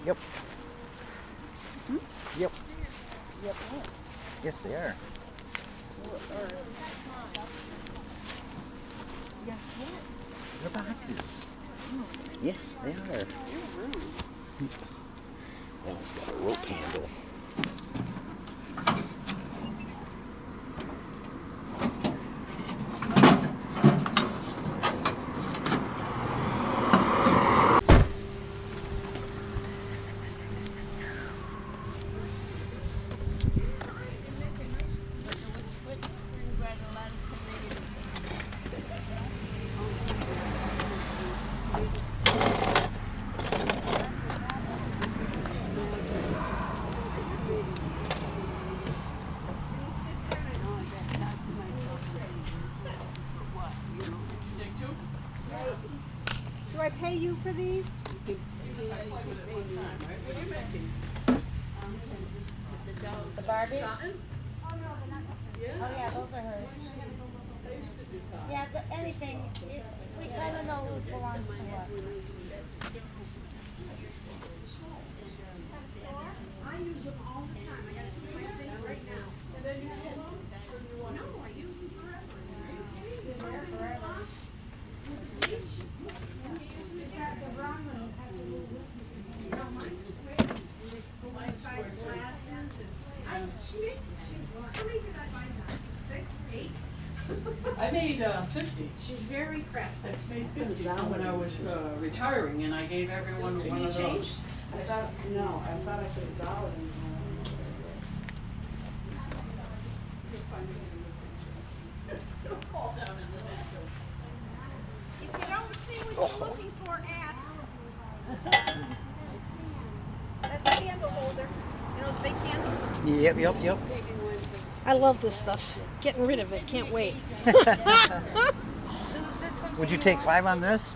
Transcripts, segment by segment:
Yep. Hmm? Yep. Yep. What? Yes, they are. Yes, what? They're boxes. Oh. Yes, they are. You're rude. That one's got a rope handle. Do I pay you for these? The Barbies? Oh yeah, those are hers. Yeah, anything. We kind of know who belongs to what. I use them all the time. I got to keep my sink right now. And then you pull them? No, I use them forever. No, mine's square. Mine's square glasses and how many did I buy now? 6, 8? I made 50. She's very crafty. I made 50 when I was retiring, and I gave everyone one of those. I thought I put a dollar in there. Fall down in the bathroom. If you don't see what you're looking for, ask. That's a candle holder. You know, the big candles? Yep. I love this stuff. Getting rid of it. Can't wait. Would you take 5 on this?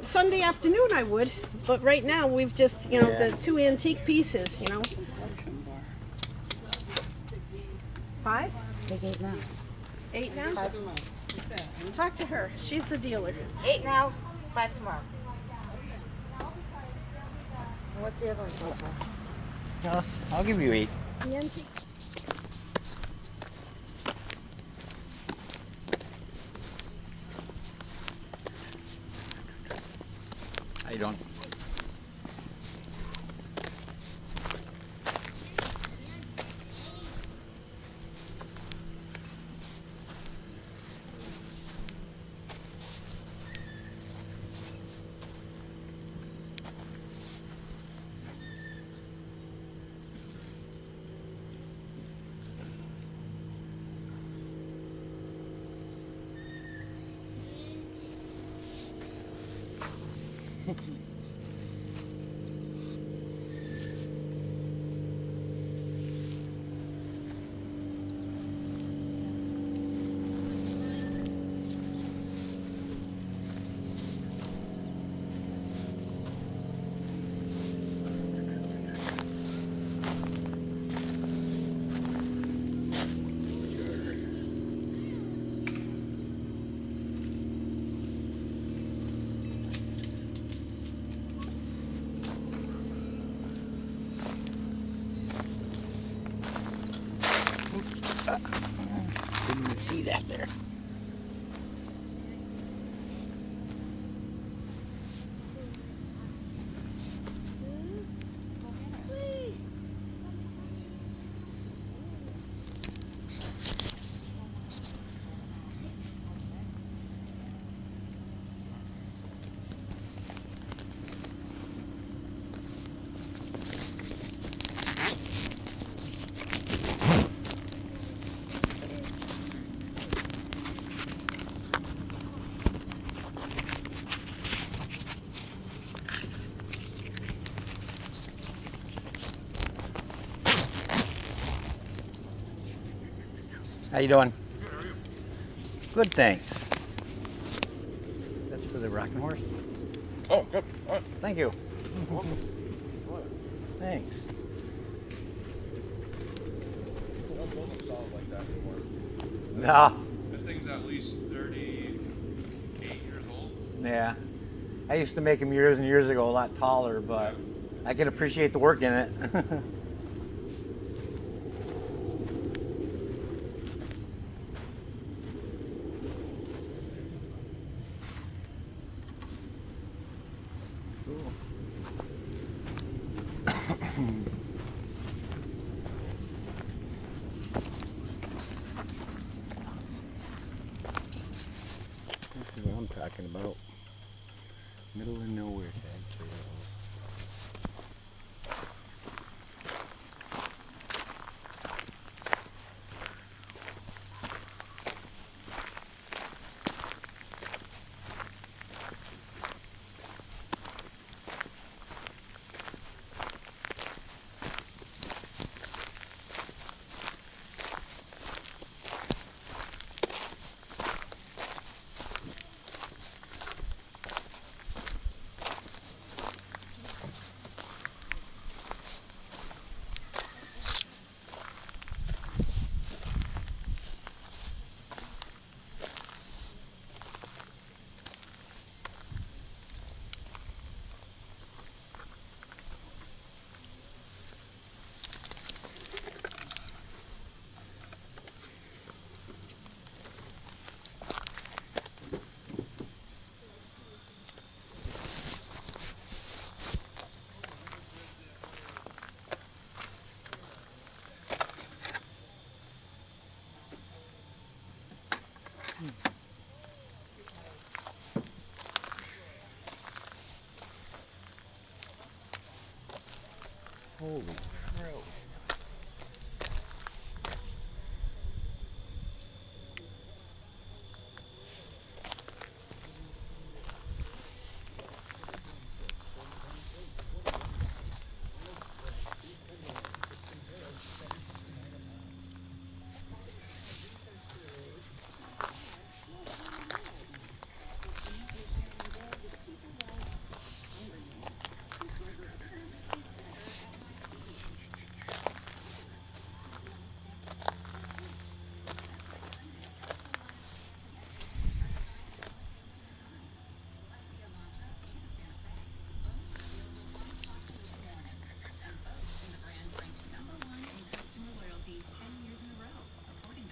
Sunday afternoon I would, but right now we've just, Yeah. the 2 antique pieces, 5? Take 8 now. 8 now? Talk to her. She's the dealer. 8 now, 5 tomorrow. And what's the other one for? No, I'll give you 8. The antique. I don't. Didn't even see that there. How you doing? Good, how are you? Good, thanks. That's for the rocking horse. Oh, good. All right. Thank you. You're welcome. Thanks. People don't build them solid like that anymore. No. That thing's at least 38 years old. Yeah. I used to make them years and years ago, a lot taller, but I can appreciate the work in it. This is what I'm talking about. Middle of nowhere tag trails. Holy crow.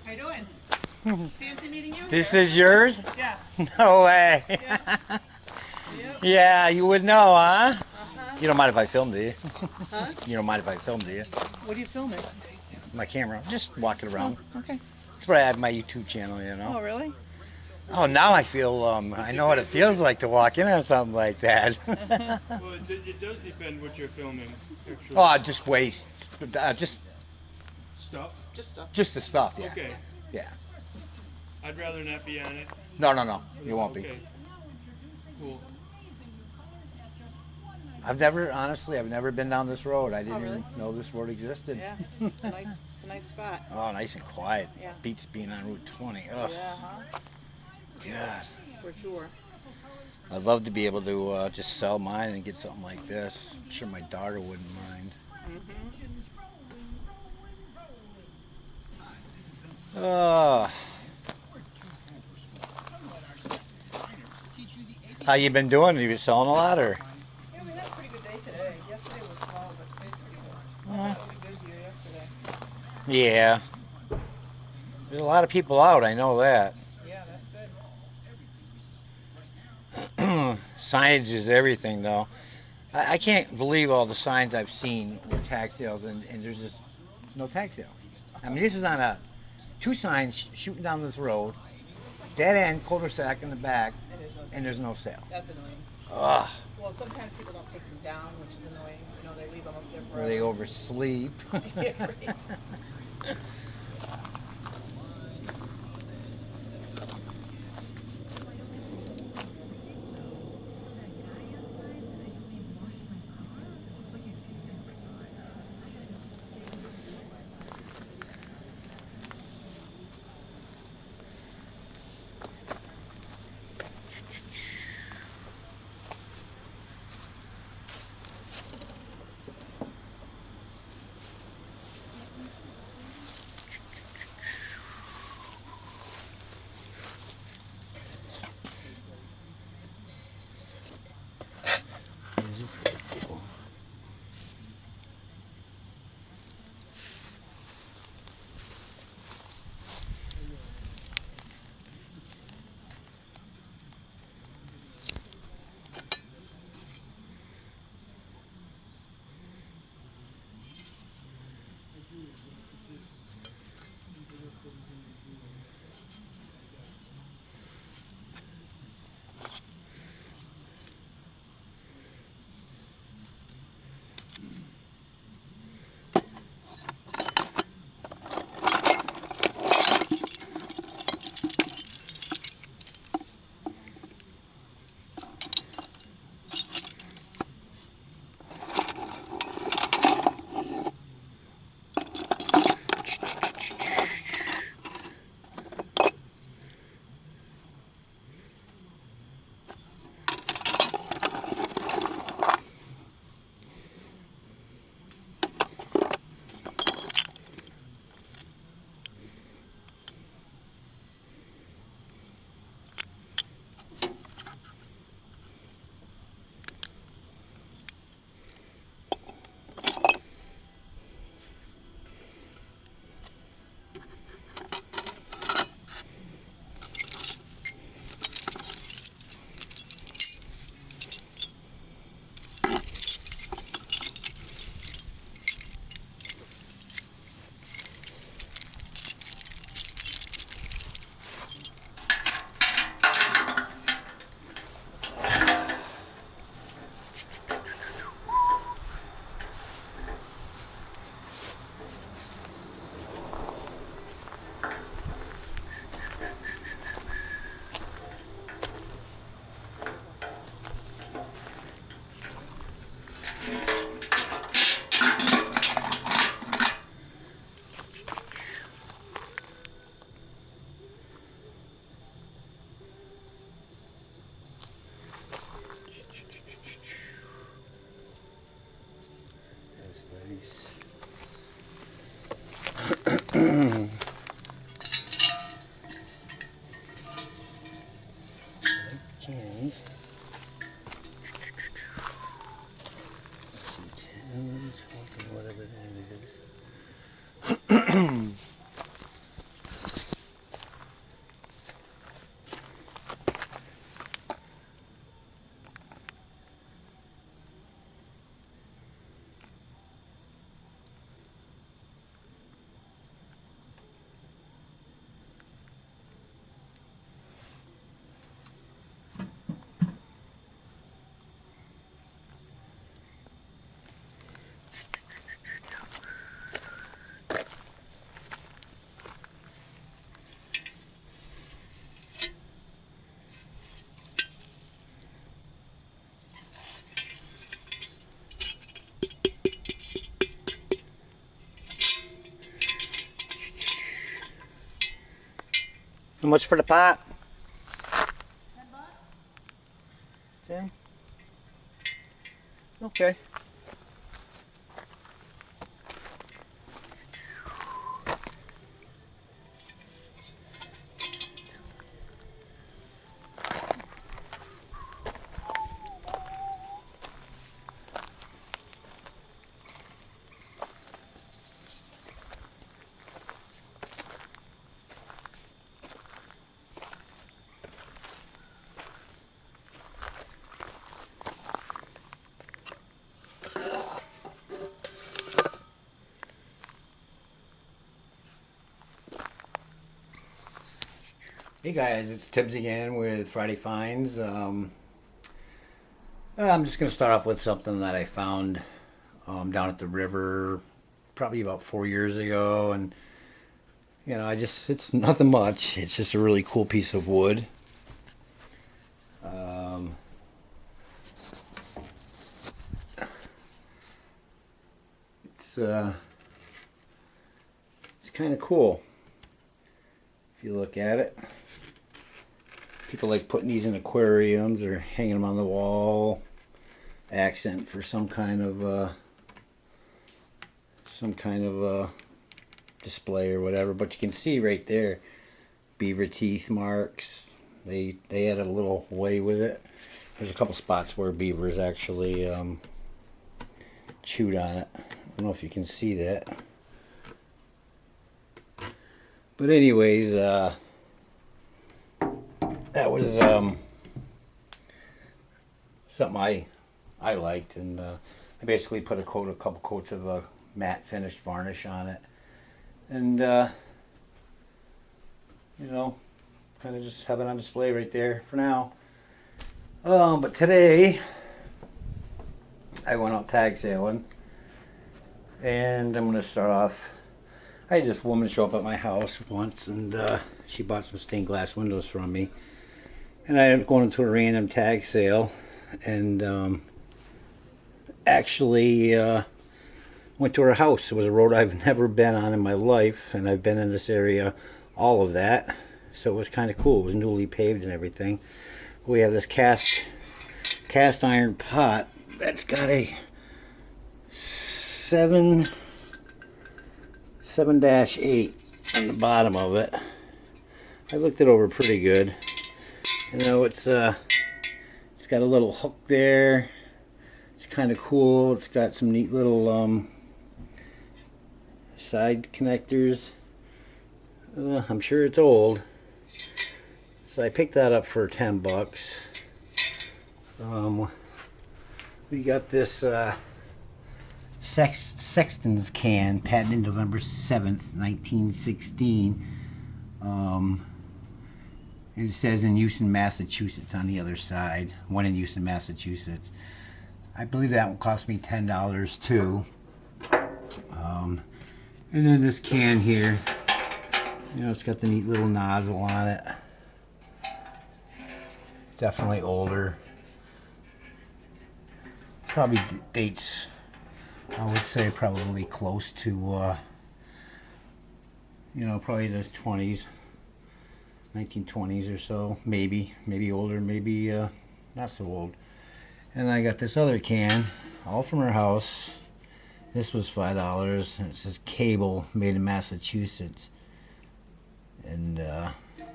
How you doing? Fancy meeting you? This is yours? Yeah. No way. Yeah. Yeah, you would know, huh? Uh-huh. You don't mind if I film, do you? Huh? You don't mind if I film, do you? What are you filming? My camera. Just walking around. Oh, okay. That's what I have my YouTube channel, you know. Oh, really? Oh, now I feel, I know what it feels like to walk in on something like that. Well, it does depend what you're filming. Actually. Oh, just waste. Just Stuff? Just stuff. just the stuff, yeah. Okay. Yeah. I'd rather not be on it. No, no, no. You won't be. Okay. Cool. Honestly, I've never been down this road. I didn't really? even know this road existed. Yeah. It's a nice spot. Oh, nice and quiet. Yeah. Beats being on Route 20. Oh, Yeah, huh? God. For sure. I'd love to be able to just sell mine and get something like this. I'm sure my daughter wouldn't mind. Oh. How you been doing? You been selling a lot, or? Yeah, we had a pretty good day today. Yesterday was small, but today's pretty good. I thought it was busier yesterday. Yeah. There's a lot of people out. I know that. Yeah, that's good. Signage is everything, though. I can't believe all the signs I've seen with tag sales, and there's just no tag sale. I mean, this is on two signs shooting down this road, dead end, cul-de-sac in the back, and there's no sale. That's annoying. Ugh. Well, sometimes people don't take them down, which is annoying. You know, they leave them up there Or forever. they oversleep. Yeah, right. Cans. Let's see, Tim's, whatever that is. How much for the pot? $10. Okay. Hey guys, it's Tibbs again with Friday Finds. I'm just going to start off with something that I found down at the river probably about 4 years ago. And, you know, it's nothing much. It's just a really cool piece of wood. It's kind of cool if you look at it. People like putting these in aquariums or hanging them on the wall, accent for some kind of display or whatever. But you can see right there, beaver teeth marks. They had a little way with it. There's a couple spots where beavers actually chewed on it. I don't know if you can see that. But anyways, that was something I liked, and I basically put a couple coats of matte finished varnish on it, and you know, kind of just have it on display right there for now. But today I went out tag sailing, and I'm gonna start off. I had this woman show up at my house once, and she bought some stained glass windows from me. And I ended up going into a random tag sale, and actually went to her house. It was a road I've never been on in my life, and I've been in this area all of that. So it was kind of cool. It was newly paved and everything. We have this cast iron pot that's got a 7-8 on the bottom of it. I looked it over pretty good. You know, it's got a little hook there. It's kind of cool. It's got some neat little side connectors. I'm sure it's old. So I picked that up for 10 bucks. We got this Sexton's can, patented November 7th, 1916. It says in use in Massachusetts on the other side. One in use in Massachusetts. I believe that will cost me $10 too. And then this can here, you know, it's got the neat little nozzle on it. Definitely older. Probably dates, I would say, probably close to, you know, probably the 20s. 1920s or so, maybe older, maybe not so old. And I got this other can, all from her house, This was $5, and it says cable, made in Massachusetts. And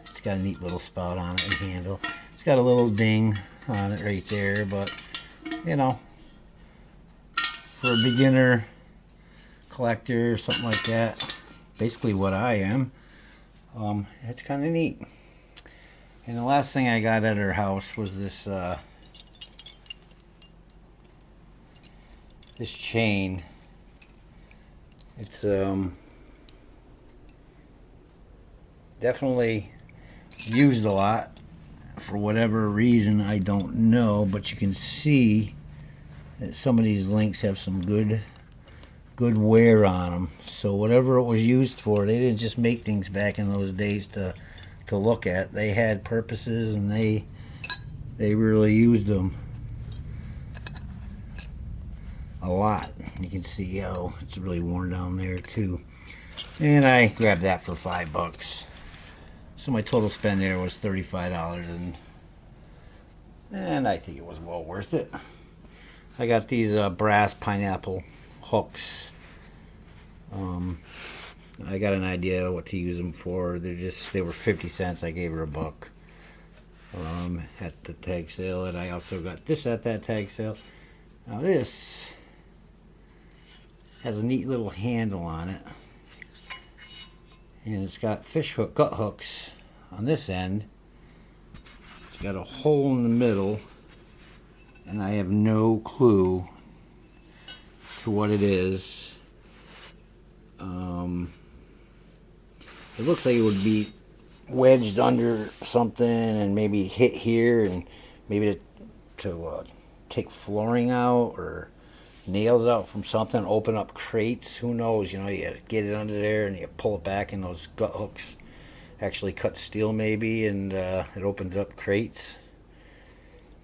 it's got a neat little spout on it and handle. It's got a little ding on it right there, but you know, for a beginner collector or something like that, basically what I am, it's kind of neat. And the last thing I got at her house was this this chain. It's definitely used a lot for whatever reason, I don't know, but you can see that some of these links have some good wear on them. So whatever it was used for, they didn't just make things back in those days to look at. They had purposes, and they really used them a lot. You can see how it's really worn down there too. And I grabbed that for $5. So my total spend there was $35, and I think it was well worth it. I got these brass pineapple hooks. I got an idea what to use them for. They were 50 cents. I gave her a buck at the tag sale, and I also got this at that tag sale. Now this has a neat little handle on it, and it's got gut hooks on this end. It's got a hole in the middle, and I have no clue to what it is. It looks like it would be wedged under something and maybe hit here, and maybe to take flooring out or nails out from something, open up crates. Who knows? You know, you get it under there and you pull it back, and those gut hooks actually cut steel maybe, and it opens up crates.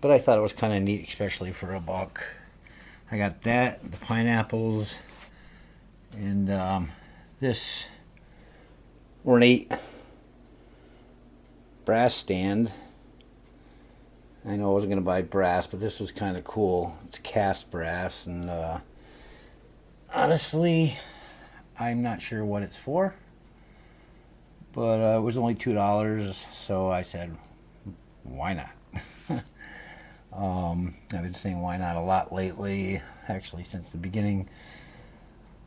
But I thought it was kind of neat, especially for a buck. I got that, the pineapples, and this ornate brass stand. I know I wasn't going to buy brass, but this was kind of cool. It's cast brass, and honestly, I'm not sure what it's for. But it was only $2, so I said, why not? I've been saying why not a lot lately, actually since the beginning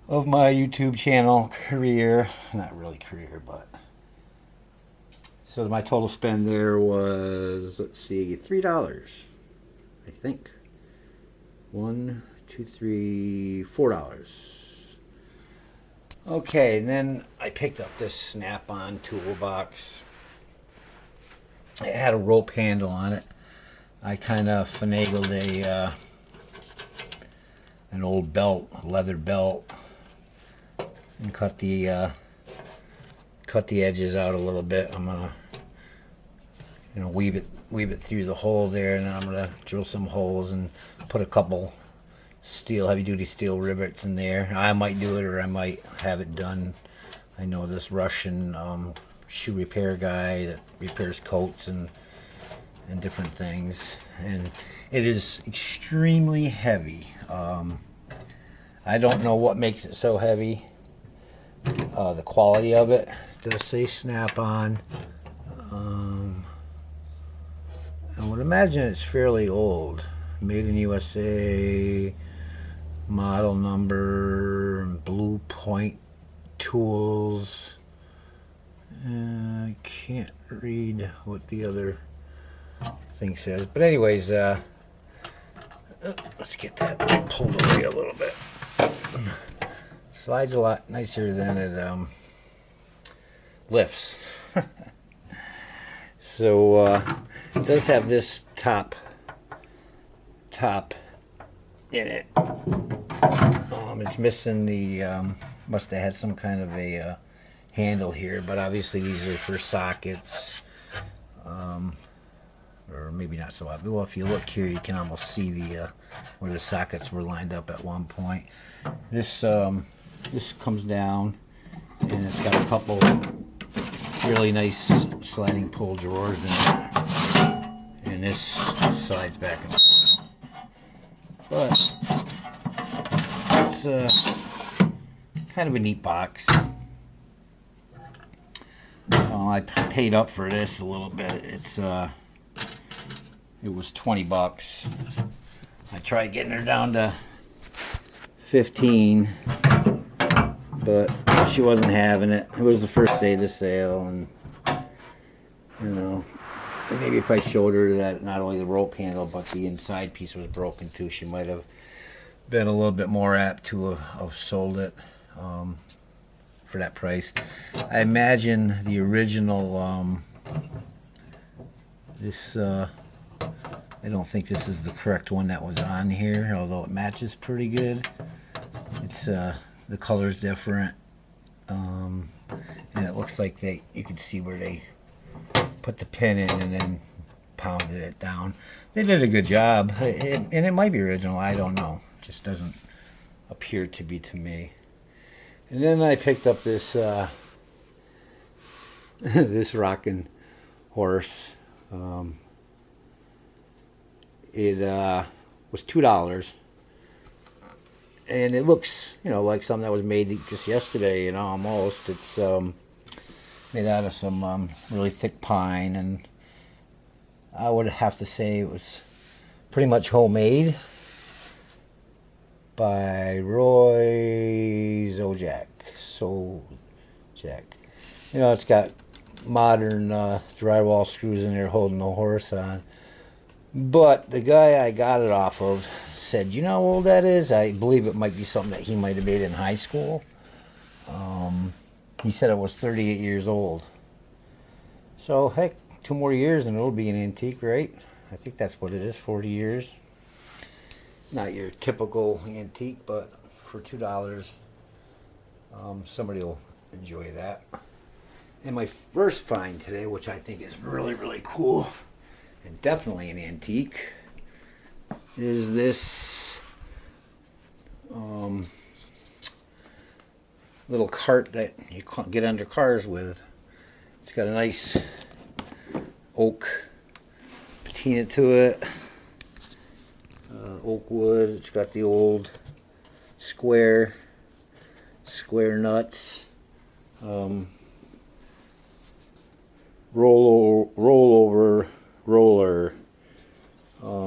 of my YouTube channel career. Not really career, but... So my total spend there was, let's see, $3, I think. $1, $2, $3, $4. Okay, and then I picked up this Snap-on toolbox. It had a rope handle on it. I kind of finagled an old belt, a leather belt, and cut the edges out a little bit. I'm gonna, weave it through the hole there, and then I'm gonna drill some holes and put a couple heavy-duty steel rivets in there. I might do it, or I might have it done. I know this Russian shoe repair guy that repairs coats and different things, and it is extremely heavy. I don't know what makes it so heavy. The quality of it. It does say Snap-on. I would imagine it's fairly old. Made in USA, model number, Blue Point Tools. I can't read what the other thing says, but anyways, let's get that pulled away a little bit. Slides a lot nicer than it lifts. So it does have this top in it. It's missing the must have had some kind of a handle here, but obviously these are for sockets, or maybe not so obvious. Well, if you look here, you can almost see the where the sockets were lined up at one point. This comes down, and it's got a couple really nice sliding pull drawers in it, and this slides back and forth. But it's kind of a neat box. I paid up for this a little bit. It was 20 bucks. I tried getting her down to 15, but she wasn't having it. It was the first day of the sale, and you know, maybe if I showed her that not only the rope handle but the inside piece was broken too, she might have been a little bit more apt to have sold it for that price. I imagine the original I don't think this is the correct one that was on here, although it matches pretty good. It's the color's different, and it looks like you can see where they put the pin in and then pounded it down. They did a good job, and it might be original. I don't know. It just doesn't appear to be to me. And then I picked up this this rocking horse. It was $2, and it looks, you know, like something that was made just yesterday. You know, almost. It's made out of some really thick pine, and I would have to say it was pretty much homemade by Roy Zojak. You know, it's got modern drywall screws in there holding the horse on. But the guy I got it off of said, you know how old that is? I believe it might be something that he might have made in high school. He said it was 38 years old. So, heck, 2 more years and it'll be an antique, right? I think that's what it is, 40 years. Not your typical antique, but for $2, somebody will enjoy that. And my first find today, which I think is really, really cool, and definitely an antique, is this little cart that you get under cars with. It's got a nice oak patina to it, oak wood. It's got the old square nuts, rollover roller.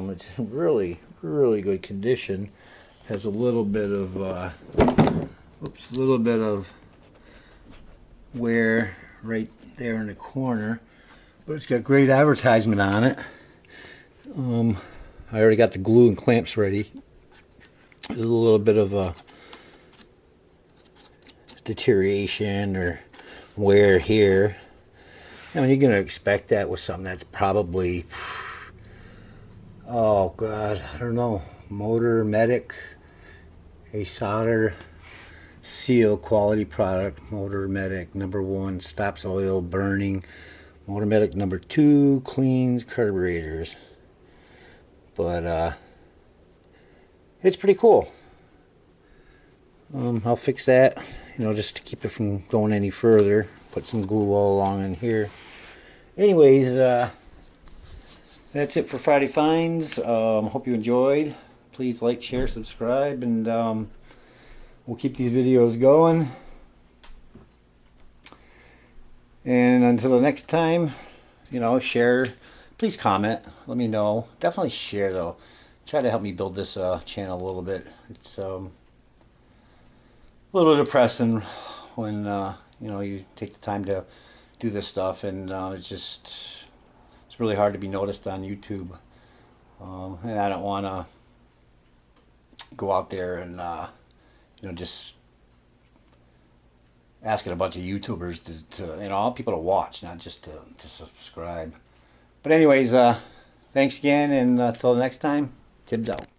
It's really, really good condition. Has a little bit of wear right there in the corner, but it's got great advertisement on it. I already got the glue and clamps ready. There's a little bit of a deterioration or wear here. I mean, you're going to expect that with something that's probably, oh God, I don't know, Motor Medic, a solder seal quality product. Motor Medic #1 stops oil burning. Motor Medic #2 cleans carburetors. But it's pretty cool. I'll fix that, you know, just to keep it from going any further. Put some glue all along in here. Anyways, that's it for Friday Finds. Hope you enjoyed. Please like, share, subscribe, and we'll keep these videos going. And until the next time, you know, share. Please comment. Let me know. Definitely share, though. Try to help me build this channel a little bit. It's a little depressing when you know, you take the time to do this stuff, and it's really hard to be noticed on YouTube. And I don't want to go out there and you know, just asking a bunch of YouTubers to you know, all people to watch, not just to subscribe. But anyways, thanks again, and until the next time, Tibbs out.